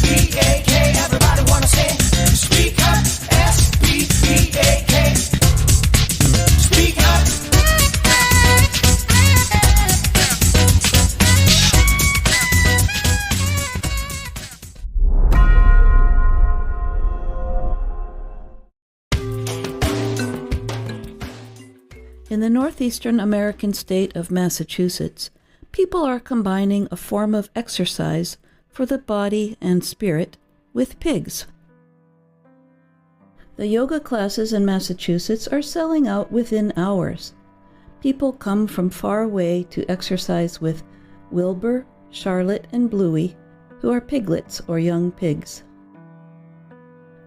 Everybody wanna say, speak up, S-P-E-A-K. Speak up. In the northeastern American state of Massachusetts, people are combining a form of exercise for the body and spirit with pigs. The yoga classes in Massachusetts are selling out within hours. People come from far away to exercise with Wilbur, Charlotte, and Bluey, who are piglets or young pigs.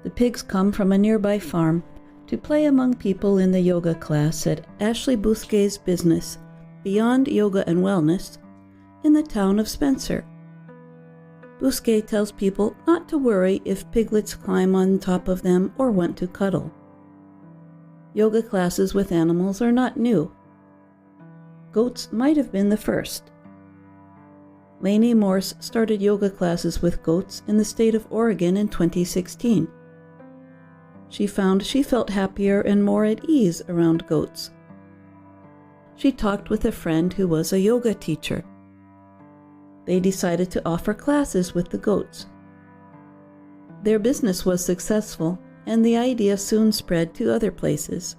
The pigs come from a nearby farm to play among people in the yoga class at Ashley Bousquet's business, Beyond Yoga and Wellness, in the town of Spencer. Bousquet tells people not to worry if piglets climb on top of them or want to cuddle. Yoga classes with animals are not new. Goats might have been the first. Lainey Morse started yoga classes with goats in the state of Oregon in 2016. She found she felt happier and more at ease around goats. She talked with a friend who was a yoga teacher. They decided to offer classes with the goats. Their business was successful, and the idea soon spread to other places.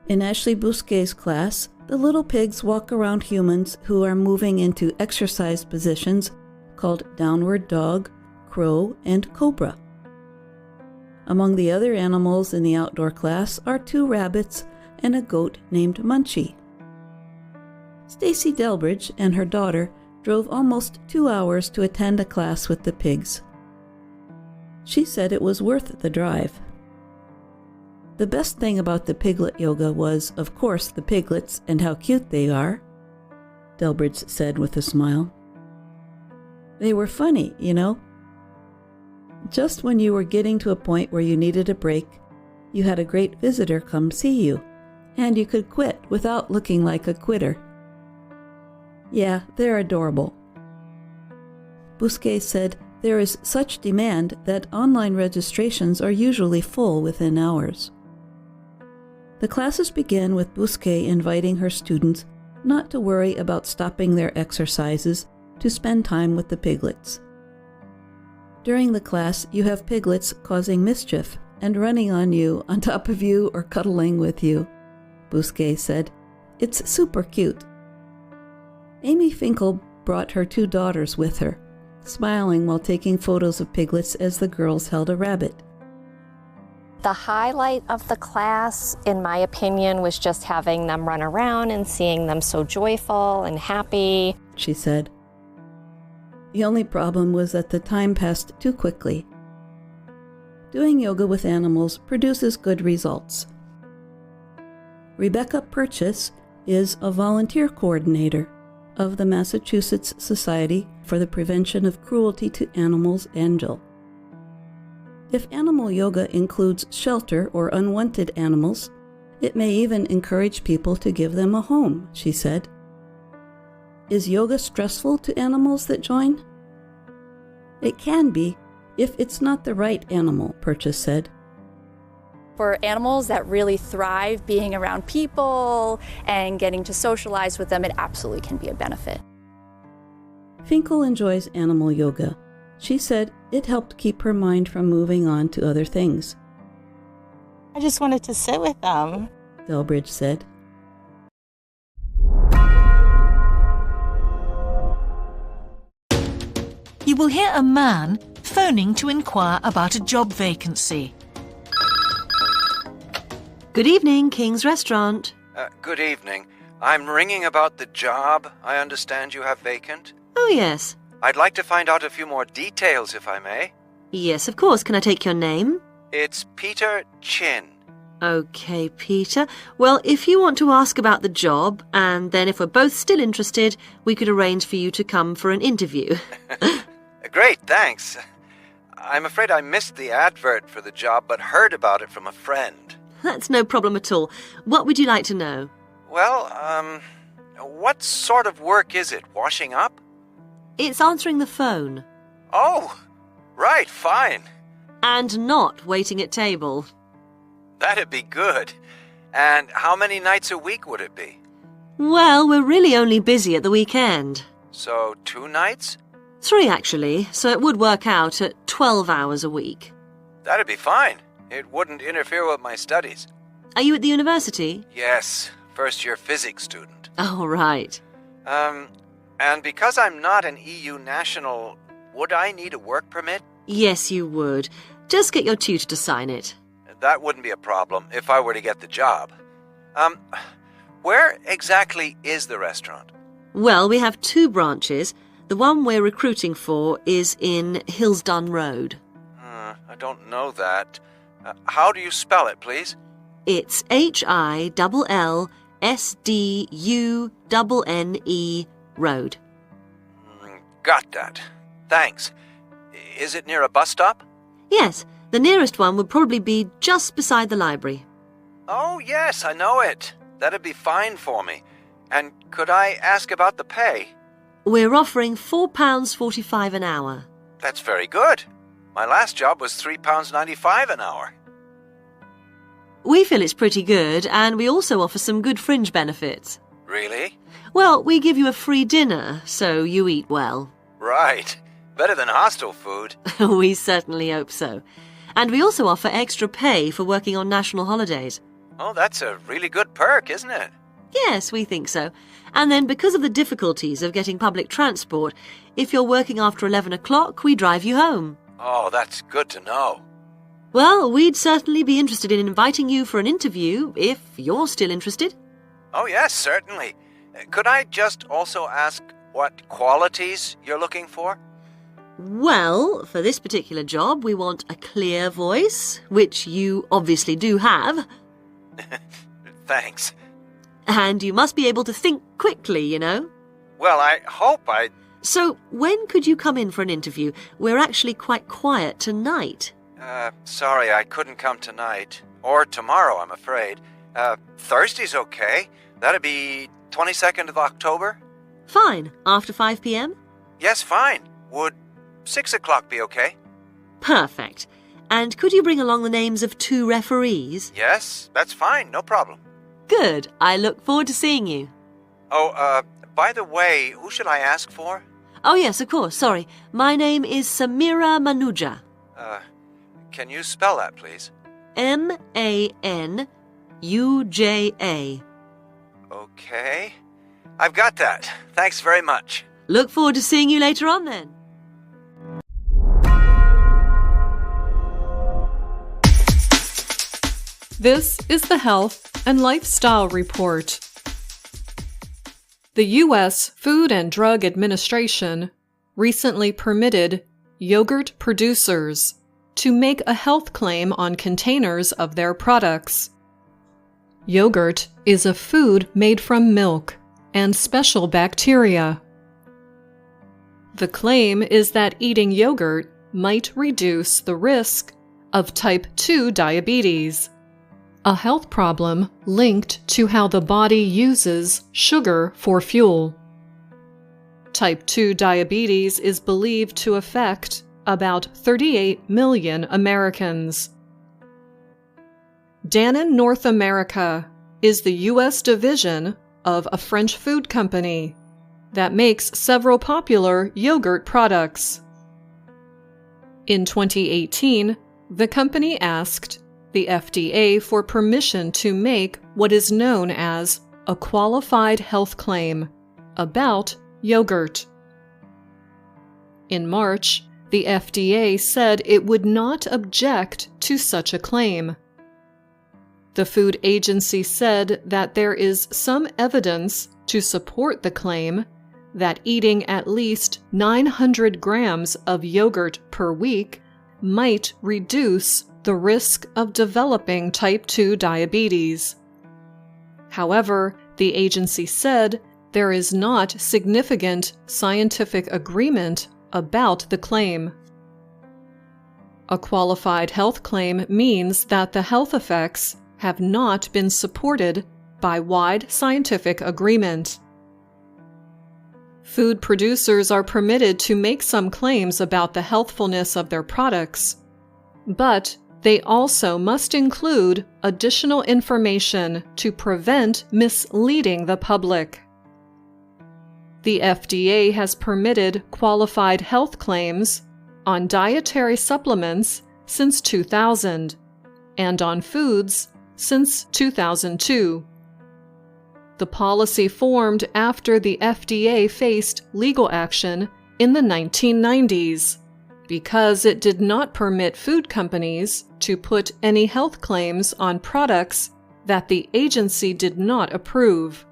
In Ashley Bousquet's class, the little pigs walk around humans who are moving into exercise positions called downward dog, crow, and cobra. Among the other animals in the outdoor class are 2 rabbits and a goat named Munchie. Stacy Delbridge and her daughter drove almost 2 hours to attend a class with the pigs. She said it was worth the drive. The best thing about the piglet yoga was, of course, the piglets and how cute they are, Delbridge said with a smile. They were funny, you know. Just when you were getting to a point where you needed a break, you had a great visitor come see you, and you could quit without looking like a quitter. Yeah, they're adorable. Bousquet said there is such demand that online registrations are usually full within hours. The classes begin with Bousquet inviting her students not to worry about stopping their exercises to spend time with the piglets. During the class, you have piglets causing mischief and running on you, on top of you, or cuddling with you, Bousquet said. It's super cute. Amy Finkel brought her 2 daughters with her, smiling while taking photos of piglets as the girls held a rabbit. The highlight of the class, in my opinion, was just having them run around and seeing them so joyful and happy, she said. The only problem was that the time passed too quickly. Doing yoga with animals produces good results. Rebecca Purchase is a volunteer coordinator of the Massachusetts Society for the Prevention of Cruelty to Animals, ANGEL. If animal yoga includes shelter or unwanted animals, it may even encourage people to give them a home, she said. Is yoga stressful to animals that join? It can be, if it's not the right animal, Purchase said. For animals that really thrive being around people and getting to socialize with them, it absolutely can be a benefit. Finkel enjoys animal yoga. She said it helped keep her mind from moving on to other things. I just wanted to sit with them, Delbridge said. You will hear a man phoning to inquire about a job vacancy. Good evening, King's Restaurant. Good evening. I'm ringing about the job I understand you have vacant. Oh, yes. I'd like to find out a few more details, if I may. Yes, of course. Can I take your name? It's Peter Chin. Okay, Peter. Well, if you want to ask about the job, and then if we're both still interested, we could arrange for you to come for an interview. Great, thanks. I'm afraid I missed the advert for the job, but heard about it from a friend. That's no problem at all. What would you like to know? Well, what sort of work is it? Washing up? It's answering the phone. Oh, Right, fine. And not waiting at table. That'd be good. And how many nights a week would it be? Well, we're really only busy at the weekend. So 2 nights? 3, actually, so it would work out at 12 hours a week. That'd be fine. It wouldn't interfere with my studies. Are you at the university? Yes, first-year physics student. Oh, right. And because I'm not an EU national, would I need a work permit? Yes, you would. Just get your tutor to sign it. That wouldn't be a problem if I were to get the job. Where exactly is the restaurant? Well, we have 2 branches. The one we're recruiting for is in Hillsdon Road. I don't know that. How do you spell it, please? It's HILLSDUNNE Road. Got that. Thanks. Is it near a bus stop? Yes, the nearest one would probably be just beside the library. Oh, yes, I know it. That'd be fine for me. And could I ask about the pay? We're offering £4.45 an hour. That's very good. My last job was £3.95 an hour. We feel it's pretty good, and we also offer some good fringe benefits. Really? Well, we give you a free dinner, so you eat well. Right. Better than hostel food. We certainly hope so. And we also offer extra pay for working on national holidays. Oh, that's a really good perk, isn't it? Yes, we think so. And then because of the difficulties of getting public transport, if you're working after 11 o'clock, we drive you home. Oh, that's good to know. Well, we'd certainly be interested in inviting you for an interview, if you're still interested. Oh, yes, certainly. Could I just also ask what qualities you're looking for? Well, for this particular job, we want a clear voice, which you obviously do have. Thanks. And you must be able to think quickly, you know. Well, I hope I... So, when could you come in for an interview? We're actually quite quiet tonight. Sorry, I couldn't come tonight. Or tomorrow, I'm afraid. Thursday's okay. That'd be 22nd of October? Fine. After 5 p.m.? Yes, fine. Would 6 o'clock be okay? Perfect. And could you bring along the names of 2 referees? Yes, that's fine. No problem. Good. I look forward to seeing you. Oh, by the way, who should I ask for? Oh, yes, of course. Sorry. My name is Samira Manuja. Can you spell that, please? Manuja. Okay. I've got that. Thanks very much. Look forward to seeing you later on then. This is the Health and Lifestyle Report. The U.S. Food and Drug Administration recently permitted yogurt producers to make a health claim on containers of their products. Yogurt is a food made from milk and special bacteria. The claim is that eating yogurt might reduce the risk of type 2 diabetes, a health problem linked to how the body uses sugar for fuel. Type 2 diabetes is believed to affect about 38 million Americans. Dannon North America is the U.S. division of a French food company that makes several popular yogurt products. In 2018, the company asked the FDA for permission to make what is known as a qualified health claim about yogurt. In March, the FDA said it would not object to such a claim. The food agency said that there is some evidence to support the claim that eating at least 900 grams of yogurt per week might reduce the risk of developing type 2 diabetes. However, the agency said there is not significant scientific agreement about the claim. A qualified health claim means that the health effects have not been supported by wide scientific agreement. Food producers are permitted to make some claims about the healthfulness of their products, but they also must include additional information to prevent misleading the public. The FDA has permitted qualified health claims on dietary supplements since 2000 and on foods since 2002. The policy formed after the FDA faced legal action in the 1990s because it did not permit food companies to put any health claims on products that the agency did not approve.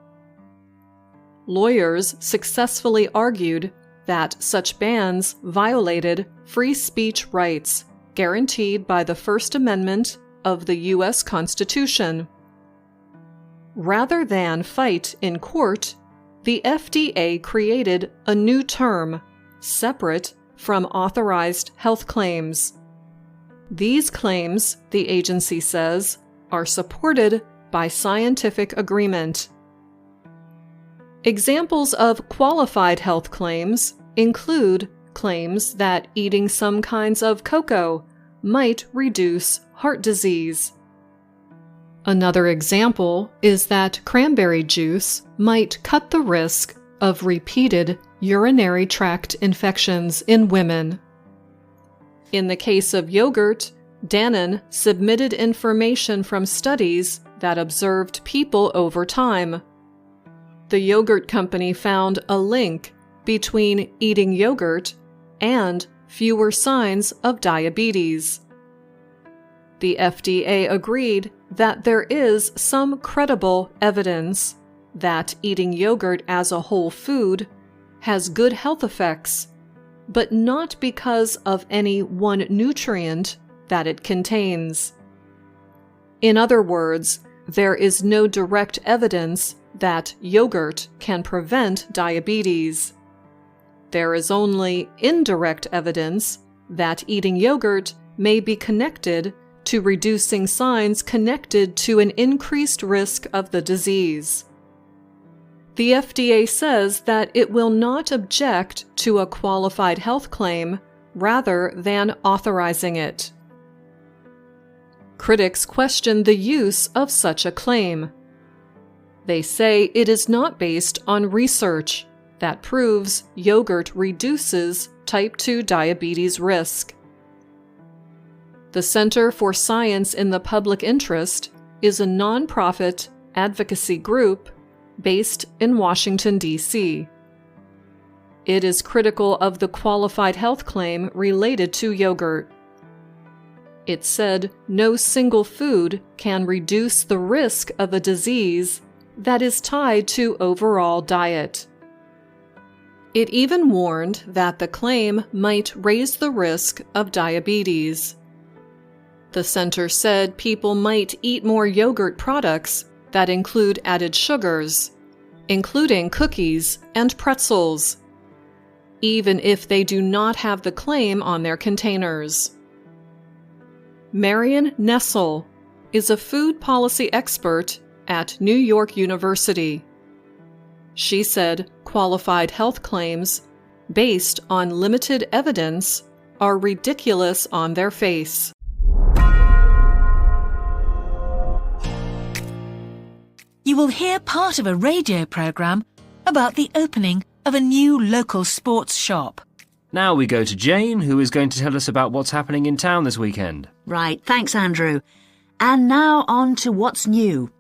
Lawyers successfully argued that such bans violated free speech rights guaranteed by the First Amendment of the U.S. Constitution. Rather than fight in court, the FDA created a new term, separate from authorized health claims. These claims, the agency says, are supported by scientific agreement. Examples of qualified health claims include claims that eating some kinds of cocoa might reduce heart disease. Another example is that cranberry juice might cut the risk of repeated urinary tract infections in women. In the case of yogurt, Dannon submitted information from studies that observed people over time. The yogurt company found a link between eating yogurt and fewer signs of diabetes. The FDA agreed that there is some credible evidence that eating yogurt as a whole food has good health effects, but not because of any one nutrient that it contains. In other words, there is no direct evidence that yogurt can prevent diabetes. There is only indirect evidence that eating yogurt may be connected to reducing signs connected to an increased risk of the disease. The FDA says that it will not object to a qualified health claim rather than authorizing it. Critics question the use of such a claim. They say it is not based on research that proves yogurt reduces type 2 diabetes risk. The Center for Science in the Public Interest is a nonprofit advocacy group based in Washington, D.C. It is critical of the qualified health claim related to yogurt. It said no single food can reduce the risk of a disease that is tied to overall diet. It even warned that the claim might raise the risk of diabetes. The center said people might eat more yogurt products that include added sugars, including cookies and pretzels, even if they do not have the claim on their containers. Marion Nestle is a food policy expert at New York University. She said qualified health claims, based on limited evidence, are ridiculous on their face. You will hear part of a radio programme about the opening of a new local sports shop. Now we go to Jane, who is going to tell us about what's happening in town this weekend. Right, thanks, Andrew. And now on to what's new.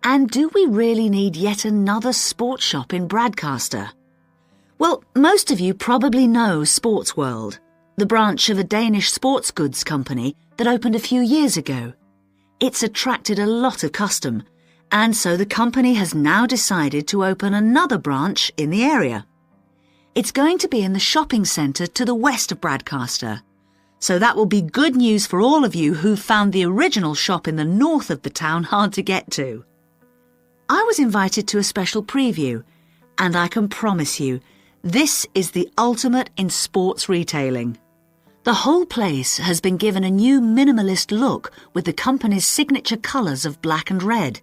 And do we really need yet another sports shop in Bradcaster? Well, most of you probably know Sports World, the branch of a Danish sports goods company that opened a few years ago. It's attracted a lot of custom, and so the company has now decided to open another branch in the area. It's going to be in the shopping centre to the west of Bradcaster. So that will be good news for all of you who found the original shop in the north of the town hard to get to. I was invited to a special preview, and I can promise you, this is the ultimate in sports retailing. The whole place has been given a new minimalist look with the company's signature colours of black and red.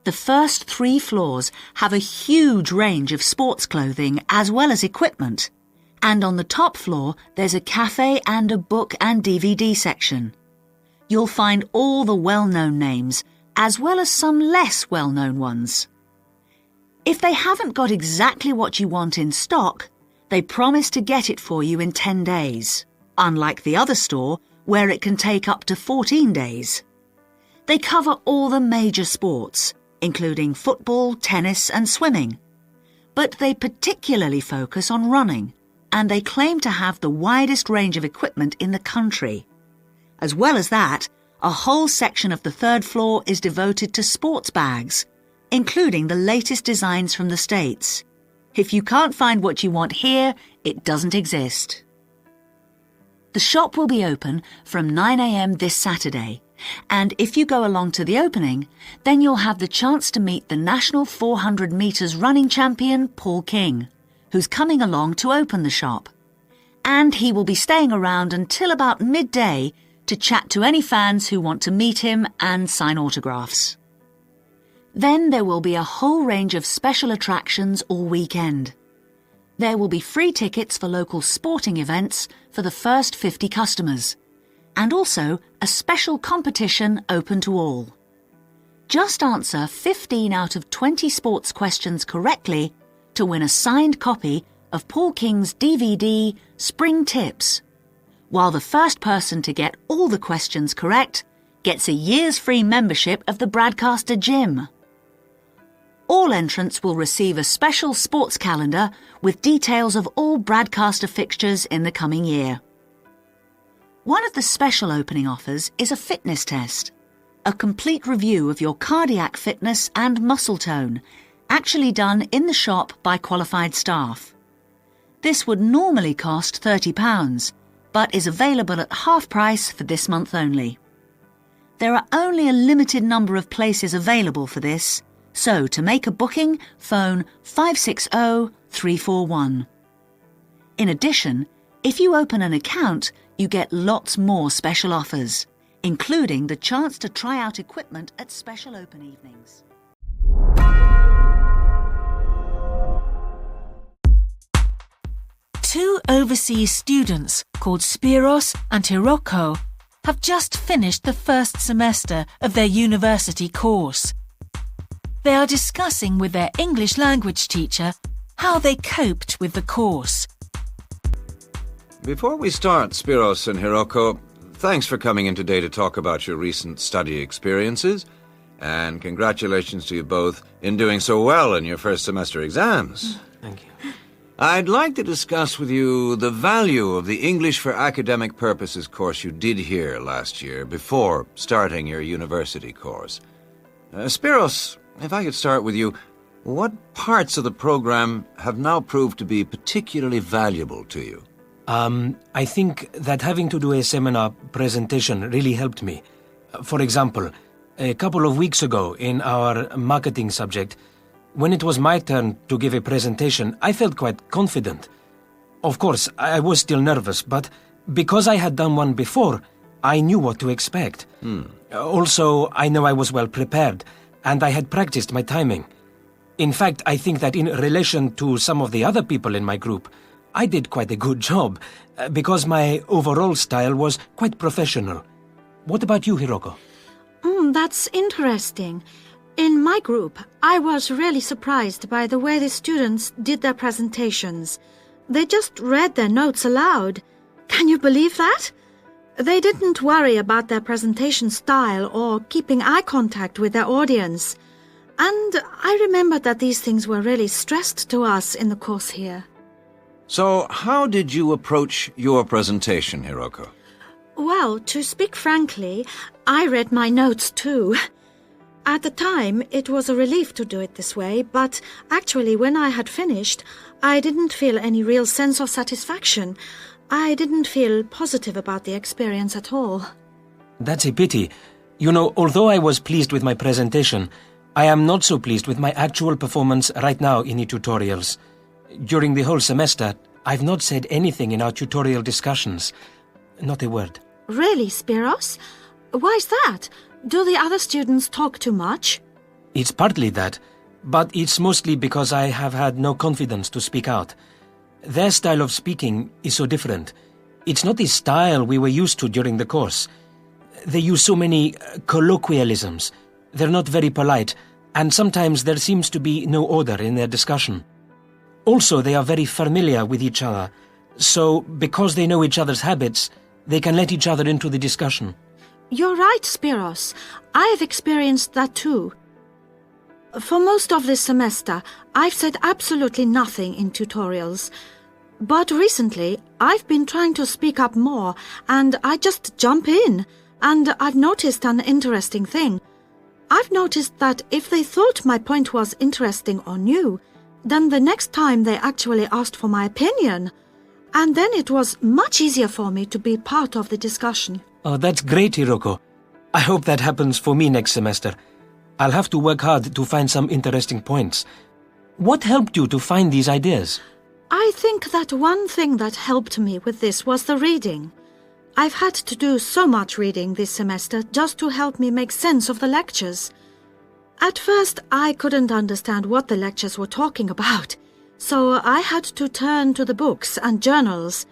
The first 3 floors have a huge range of sports clothing as well as equipment. And on the top floor, there's a cafe and a book and DVD section. You'll find all the well-known names, as well as some less well-known ones. If they haven't got exactly what you want in stock, they promise to get it for you in 10 days, unlike the other store, where it can take up to 14 days. They cover all the major sports, including football, tennis and swimming. But they particularly focus on running, and they claim to have the widest range of equipment in the country. As well as that, a whole section of the 3rd floor is devoted to sports bags, including the latest designs from the States. If you can't find what you want here, it doesn't exist. The shop will be open from 9 a.m. this Saturday, and if you go along to the opening, then you'll have the chance to meet the national 400 metres running champion, Paul King, who's coming along to open the shop. And he will be staying around until about midday to chat to any fans who want to meet him and sign autographs. Then there will be a whole range of special attractions all weekend. There will be free tickets for local sporting events for the first 50 customers, and also a special competition open to all. Just answer 15 out of 20 sports questions correctly to win a signed copy of Paul King's DVD, Spring Tips, while the first person to get all the questions correct gets a year's free membership of the Bradcaster Gym. All entrants will receive a special sports calendar with details of all Bradcaster fixtures in the coming year. One of the special opening offers is a fitness test, a complete review of your cardiac fitness and muscle tone, actually done in the shop by qualified staff. This would normally cost £30, but is available at half price for this month only. There are only a limited number of places available for this, so to make a booking, phone 560-341. In addition, if you open an account, you get lots more special offers, including the chance to try out equipment at special open evenings. Two overseas students called Spiros and Hiroko have just finished the first semester of their university course. They are discussing with their English language teacher how they coped with the course. Before we start, Spiros and Hiroko, thanks for coming in today to talk about your recent study experiences, and congratulations to you both in doing so well in your first semester exams. Thank you. I'd like to discuss with you the value of the English for Academic Purposes course you did here last year before starting your university course. Spiros, if I could start with you, what parts of the program have now proved to be particularly valuable to you? I think that having to do a seminar presentation really helped me. For example, a couple of weeks ago in our marketing subject, when it was my turn to give a presentation, I felt quite confident. Of course, I was still nervous, but because I had done one before, I knew what to expect. Also, I know I was well prepared, and I had practiced my timing. In fact, I think that in relation to some of the other people in my group, I did quite a good job, because my overall style was quite professional. What about you, Hiroko? That's interesting. In my group, I was really surprised by the way the students did their presentations. They just read their notes aloud. Can you believe that? They didn't worry about their presentation style or keeping eye contact with their audience. And I remember that these things were really stressed to us in the course here. So, how did you approach your presentation, Hiroko? Well, to speak frankly, I read my notes too. At the time, it was a relief to do it this way, but actually when I had finished, I didn't feel any real sense of satisfaction. I didn't feel positive about the experience at all. That's a pity. You know, although I was pleased with my presentation, I am not so pleased with my actual performance right now in the tutorials. During the whole semester, I've not said anything in our tutorial discussions. Not a word. Really, Spiros? Why's that? Do the other students talk too much? It's partly that, but it's mostly because I have had no confidence to speak out. Their style of speaking is so different. It's not the style we were used to during the course. They use so many colloquialisms. They're not very polite, and sometimes there seems to be no order in their discussion. Also, they are very familiar with each other, so because they know each other's habits, they can let each other into the discussion. You're right, Spiros. I have experienced that too. For most of this semester, I've said absolutely nothing in tutorials. But recently, I've been trying to speak up more, and I just jump in. And I've noticed an interesting thing. I've noticed that if they thought my point was interesting or new, then the next time they actually asked for my opinion. And then it was much easier for me to be part of the discussion. Oh, that's great, Hiroko. I hope that happens for me next semester. I'll have to work hard to find some interesting points. What helped you to find these ideas? I think that one thing that helped me with this was the reading. I've had to do so much reading this semester just to help me make sense of the lectures. At first, I couldn't understand what the lectures were talking about, so I had to turn to the books and journals.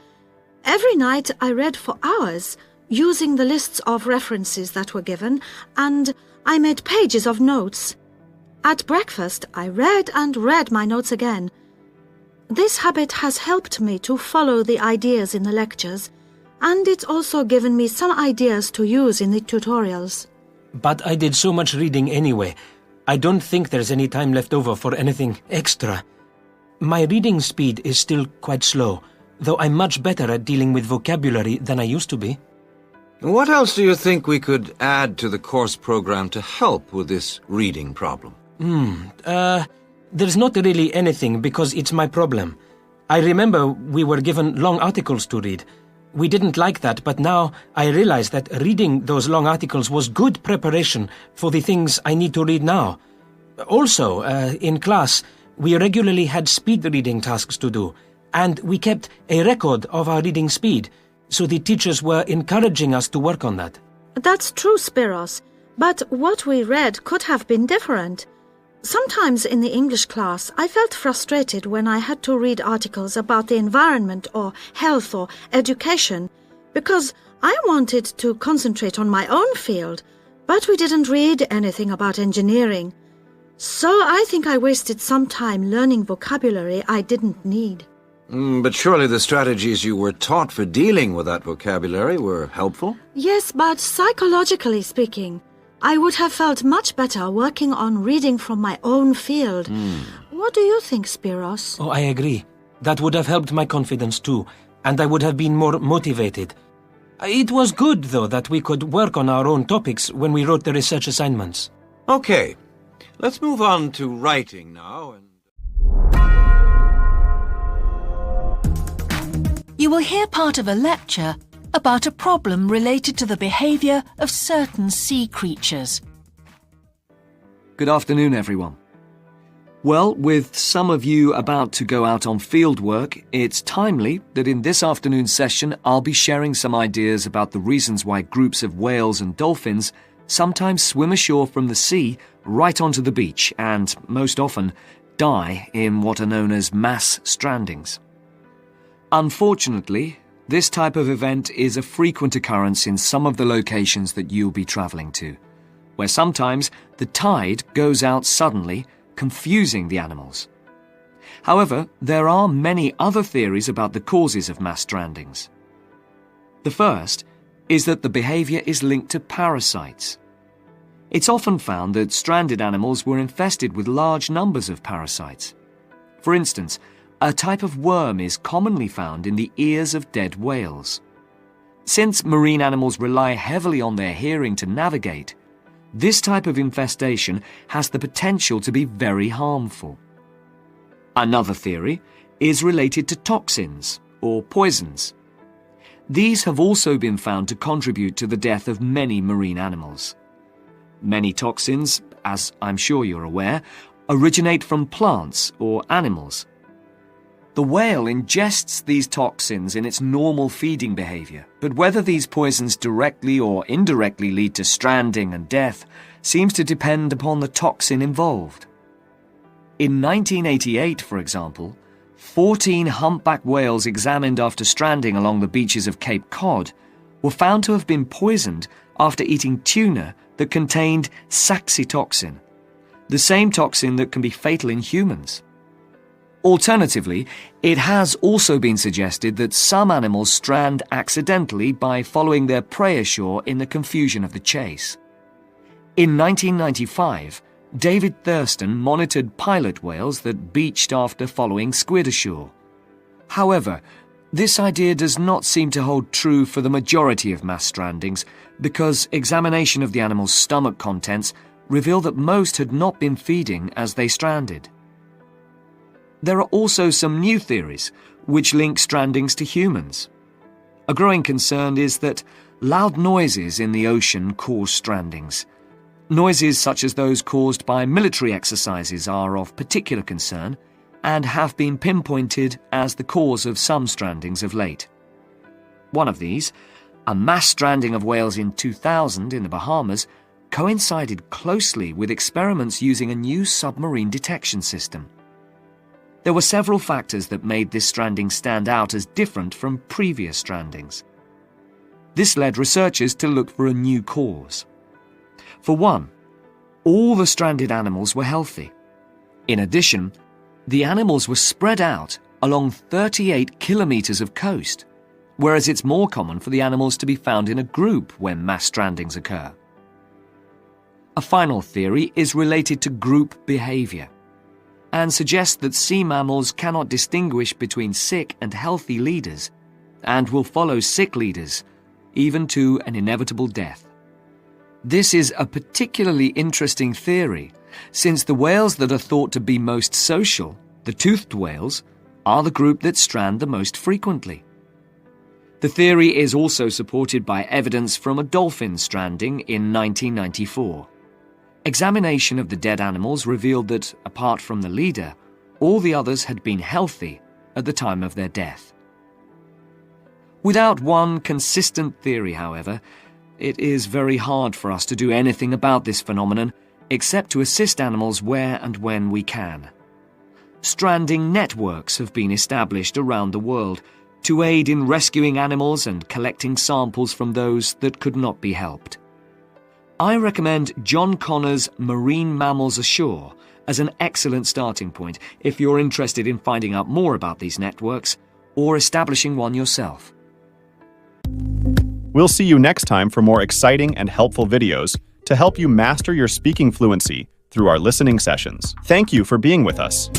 Every night I read for hours, using the lists of references that were given, and I made pages of notes. At breakfast, I read and read my notes again. This habit has helped me to follow the ideas in the lectures, and it's also given me some ideas to use in the tutorials. But I did so much reading anyway. I don't think there's any time left over for anything extra. My reading speed is still quite slow, though I'm much better at dealing with vocabulary than I used to be. What else do you think we could add to the course program to help with this reading problem? There's not really anything because it's my problem. I remember we were given long articles to read. We didn't like that, but now I realize that reading those long articles was good preparation for the things I need to read now. Also, in class, we regularly had speed reading tasks to do, and we kept a record of our reading speed, so the teachers were encouraging us to work on that. That's true, Spiros, but what we read could have been different. Sometimes in the English class, I felt frustrated when I had to read articles about the environment or health or education, because I wanted to concentrate on my own field, but we didn't read anything about engineering. So I think I wasted some time learning vocabulary I didn't need. But surely the strategies you were taught for dealing with that vocabulary were helpful? Yes, but psychologically speaking, I would have felt much better working on reading from my own field. What do you think, Spiros? Oh, I agree. That would have helped my confidence too, and I would have been more motivated. It was good, though, that we could work on our own topics when we wrote the research assignments. Okay, let's move on to writing now. You will hear part of a lecture about a problem related to the behaviour of certain sea creatures. Good afternoon, everyone. Well, with some of you about to go out on field work, it's timely that in this afternoon's session I'll be sharing some ideas about the reasons why groups of whales and dolphins sometimes swim ashore from the sea right onto the beach and, most often, die in what are known as mass strandings. Unfortunately, this type of event is a frequent occurrence in some of the locations that you'll be travelling to, where sometimes the tide goes out suddenly, confusing the animals. However, there are many other theories about the causes of mass strandings. The first is that the behaviour is linked to parasites. It's often found that stranded animals were infested with large numbers of parasites. For instance, a type of worm is commonly found in the ears of dead whales. Since marine animals rely heavily on their hearing to navigate, this type of infestation has the potential to be very harmful. Another theory is related to toxins or poisons. These have also been found to contribute to the death of many marine animals. Many toxins, as I'm sure you're aware, originate from plants or animals. The whale ingests these toxins in its normal feeding behavior, but whether these poisons directly or indirectly lead to stranding and death seems to depend upon the toxin involved. In 1988, for example, 14 humpback whales examined after stranding along the beaches of Cape Cod were found to have been poisoned after eating tuna that contained saxitoxin, the same toxin that can be fatal in humans. Alternatively, it has also been suggested that some animals strand accidentally by following their prey ashore in the confusion of the chase. In 1995, David Thurston monitored pilot whales that beached after following squid ashore. However, this idea does not seem to hold true for the majority of mass strandings because examination of the animal's stomach contents revealed that most had not been feeding as they stranded. There are also some new theories which link strandings to humans. A growing concern is that loud noises in the ocean cause strandings. Noises such as those caused by military exercises are of particular concern and have been pinpointed as the cause of some strandings of late. One of these, a mass stranding of whales in 2000 in the Bahamas, coincided closely with experiments using a new submarine detection system. There were several factors that made this stranding stand out as different from previous strandings. This led researchers to look for a new cause. For one, all the stranded animals were healthy. In addition, the animals were spread out along 38 kilometers of coast, whereas it's more common for the animals to be found in a group when mass strandings occur. A final theory is related to group behavior and suggests that sea mammals cannot distinguish between sick and healthy leaders and will follow sick leaders, even to an inevitable death. This is a particularly interesting theory, since the whales that are thought to be most social, the toothed whales, are the group that strand the most frequently. The theory is also supported by evidence from a dolphin stranding in 1994. Examination of the dead animals revealed that, apart from the leader, all the others had been healthy at the time of their death. Without one consistent theory, however, it is very hard for us to do anything about this phenomenon except to assist animals where and when we can. Stranding networks have been established around the world to aid in rescuing animals and collecting samples from those that could not be helped. I recommend John Connor's Marine Mammals Ashore as an excellent starting point if you're interested in finding out more about these networks or establishing one yourself. We'll see you next time for more exciting and helpful videos to help you master your speaking fluency through our listening sessions. Thank you for being with us.